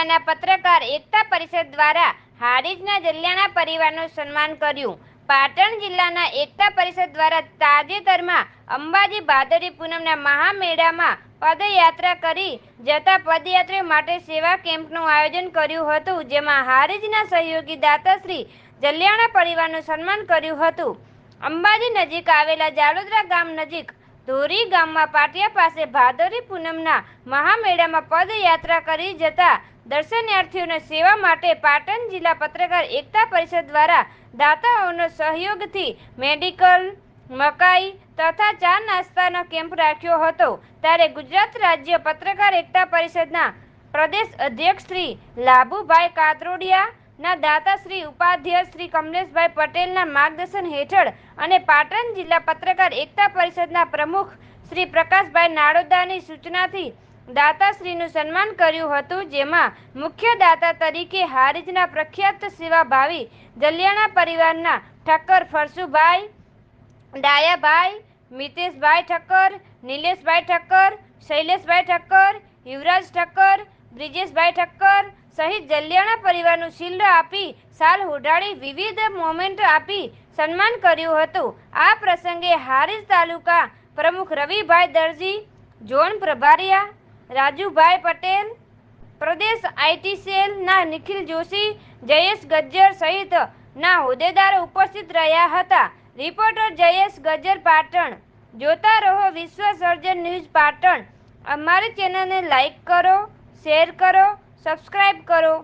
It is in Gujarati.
જિલ્લાના પત્રકાર એકતા પરિષદ દ્વારા હારીજના જલિયાણા પરિવારનું સન્માન કર્યું. પાટણ જિલ્લાના એકતા પરિષદ દ્વારા તાજેતરમાં અંબાજી ભાદરવી પૂનમના મહામેળામાં પદયાત્રા કરી જતા પદયાત્રીઓ માટે સેવા કેમ્પનું આયોજન કર્યું હતું, જેમાં હારીજના સહયોગી દાતાશ્રી જલિયાણા પરિવારનું સન્માન કર્યું હતું. અંબાજી નજીક આવેલા જાલોદરા ગામ નજીક ધોરી ગામમાં પાટિયા પાસે ભાદરવી પૂનમના મહામેળામાં પદયાત્રા કરી જતા દર્શનાર્થીઓને સેવા માટે પાટણ જિલ્લા પત્રકાર એકતા પરિષદ દ્વારા દાતાઓનો સહયોગથી મેડિકલ, મકાઈ તથા ચા નાસ્તાનો કેમ્પ રાખ્યો હતો. ત્યારે ગુજરાત રાજ્ય પત્રકાર એકતા પરિષદના પ્રદેશ અધ્યક્ષ શ્રી લાભુભાઈ કાતરોડિયા ના દાતાશ્રી ઉપાધ્યક્ષ શ્રી કમલેશભાઈ પટેલના માર્ગદર્શન હેઠળ અને પાટણ જિલ્લા પત્રકાર એકતા પરિષદના પ્રમુખ શ્રી પ્રકાશભાઈ નાડોદાની સૂચનાથી દાતાશ્રીનું સન્માન કર્યું હતું, જેમાં મુખ્ય દાતા તરીકે હારીજના પ્રખ્યાત સેવાભાવી જલિયાણા પરિવારના ઠક્કર ફરસુભાઈ, ડાયાભાઈ, મિતેશભાઈ ઠક્કર, નિલેશભાઈ ઠક્કર, શૈલેષભાઈ ઠક્કર, યુવરાજ ઠક્કર, બ્રિજેશભાઈ ઠક્કર સહિત જલિયાણા પરિવારનું શિલ્ડ આપી શાલ ઓઢાડી વિવિધ મોમેન્ટ આપી સન્માન કર્યું હતું. આ પ્રસંગે હારીજ તાલુકા પ્રમુખ રવિભાઈ દરજી, zone પ્રભારીયા Rajubhai Patel, Pradesh IT સેલના નિખિલ જોશી, જયેશ ગજ્જર સહિત ના હોદ્દેદારો ઉપસ્થિત રહ્યા હતા. રિપોર્ટર જયેશ ગજ્જર, પાટણ. જોતા રહો વિશ્વ સર્જન ન્યૂઝ પાટણ. અમારી ચેનલને લાઈક કરો, શેર કરો, સબસ્ક્રાઇબ કરો.